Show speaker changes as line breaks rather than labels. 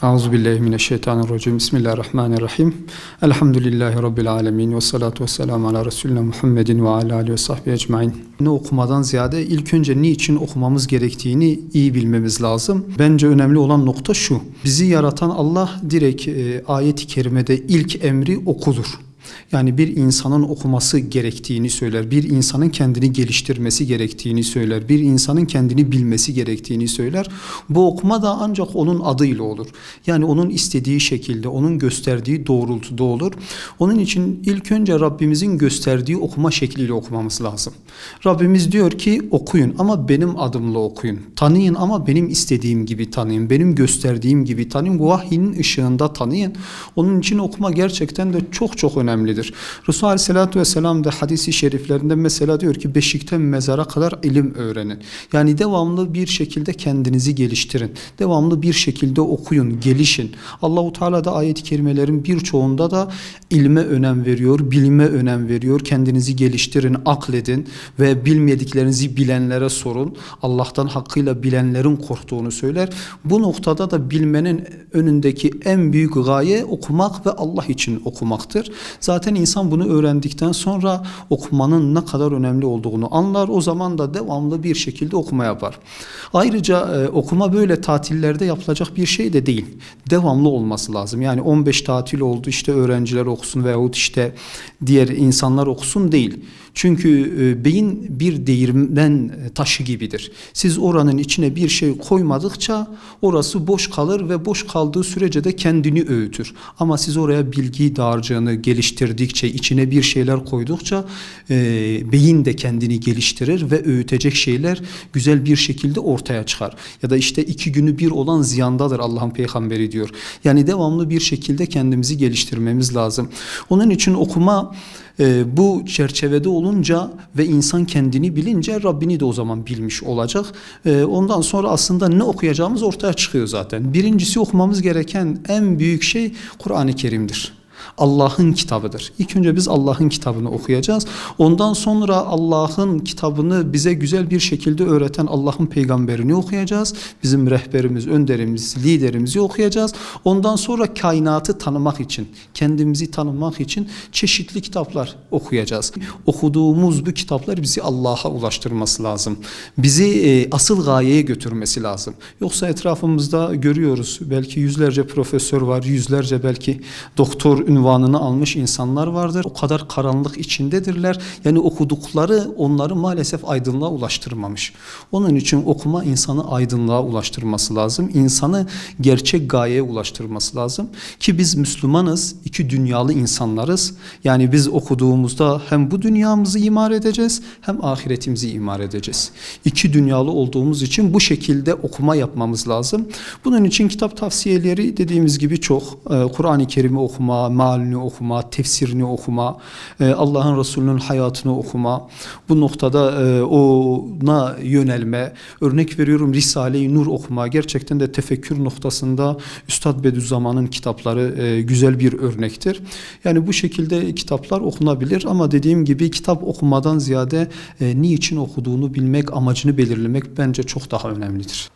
Euzubillahimineşşeytanirracim. Bismillahirrahmanirrahim. Elhamdülillahi Rabbil alemin. Ve salatu ve selamu ala Resulina Muhammedin ve ala alihi ve sahbihi ecmain. Ne okumadan ziyade ilk önce niçin okumamız gerektiğini iyi bilmemiz lazım. Bence önemli olan nokta şu. Bizi yaratan Allah direkt ayet-i kerimede ilk emri okudur. Yani bir insanın okuması gerektiğini söyler. Bir insanın kendini geliştirmesi gerektiğini söyler. Bir insanın kendini bilmesi gerektiğini söyler. Bu okuma da ancak onun adıyla olur. Yani onun istediği şekilde, onun gösterdiği doğrultuda olur. Onun için ilk önce Rabbimizin gösterdiği okuma şekliyle okumamız lazım. Rabbimiz diyor ki okuyun ama benim adımla okuyun. Tanıyın ama benim istediğim gibi tanıyın. Benim gösterdiğim gibi tanıyın. Bu vahyin ışığında tanıyın. Onun için okuma gerçekten de çok önemlidir. Resulullah Aleyhisselatü Vesselam da hadisi şeriflerinde mesela diyor ki beşikten mezara kadar ilim öğrenin. Yani devamlı bir şekilde kendinizi geliştirin. Devamlı bir şekilde okuyun, gelişin. Allahu Teala da ayet-i kerimelerin birçoğunda da ilme önem veriyor, bilime önem veriyor. Kendinizi geliştirin, akledin ve bilmediklerinizi bilenlere sorun. Allah'tan hakkıyla bilenlerin korktuğunu söyler. Bu noktada da bilmenin önündeki en büyük gaye okumak ve Allah için okumaktır. Zaten insan bunu öğrendikten sonra okumanın ne kadar önemli olduğunu anlar. O zaman da devamlı bir şekilde okuma yapar. Ayrıca okuma böyle tatillerde yapılacak bir şey de değil. Devamlı olması lazım. Yani 15 tatil oldu işte öğrenciler okusun veyahut işte diğer insanlar okusun değil. Çünkü beyin bir değirmen taşı gibidir. Siz oranın içine bir şey koymadıkça orası boş kalır ve boş kaldığı sürece de kendini öğütür. Ama siz oraya bilgi dağarcığını geliştirdikçe, içine bir şeyler koydukça beyin de kendini geliştirir ve öğütecek şeyler güzel bir şekilde ortaya çıkar. Ya da işte 2 günü bir olan ziyandadır Allah'ın peygamberi diyor. Yani devamlı bir şekilde kendimizi geliştirmemiz lazım. Onun için okuma bu çerçevede olunca ve insan kendini bilince Rabbini de o zaman bilmiş olacak. Ondan sonra aslında ne okuyacağımız ortaya çıkıyor zaten. Birincisi okumamız gereken en büyük şey Kur'an-ı Kerim'dir. Allah'ın kitabıdır. İlk önce biz Allah'ın kitabını okuyacağız. Ondan sonra Allah'ın kitabını bize güzel bir şekilde öğreten Allah'ın peygamberini okuyacağız. Bizim rehberimiz, önderimiz, liderimizi okuyacağız. Ondan sonra kainatı tanımak için, kendimizi tanımak için çeşitli kitaplar okuyacağız. Okuduğumuz bu kitaplar bizi Allah'a ulaştırması lazım. Bizi asıl gayeye götürmesi lazım. Yoksa etrafımızda görüyoruz belki yüzlerce profesör var, yüzlerce belki doktor ünvanını almış insanlar vardır. O kadar karanlık içindedirler. Yani okudukları onları maalesef aydınlığa ulaştırmamış. Onun için okuma insanı aydınlığa ulaştırması lazım. İnsanı gerçek gayeye ulaştırması lazım. Ki biz Müslümanız, 2 dünyalı insanlarız. Yani biz okuduğumuzda hem bu dünyamızı imar edeceğiz hem ahiretimizi imar edeceğiz. 2 dünyalı olduğumuz için bu şekilde okuma yapmamız lazım. Bunun için kitap tavsiyeleri dediğimiz gibi çok. Kur'an-ı Kerim'i okuma, mealini okuma, tefsirini okuma, Allah'ın Resulü'nün hayatını okuma, bu noktada ona yönelme, örnek veriyorum Risale-i Nur okuma, gerçekten de tefekkür noktasında Üstad Bediüzzaman'ın kitapları güzel bir örnektir. Yani bu şekilde kitaplar okunabilir ama dediğim gibi kitap okumadan ziyade niçin okuduğunu bilmek, amacını belirlemek bence çok daha önemlidir.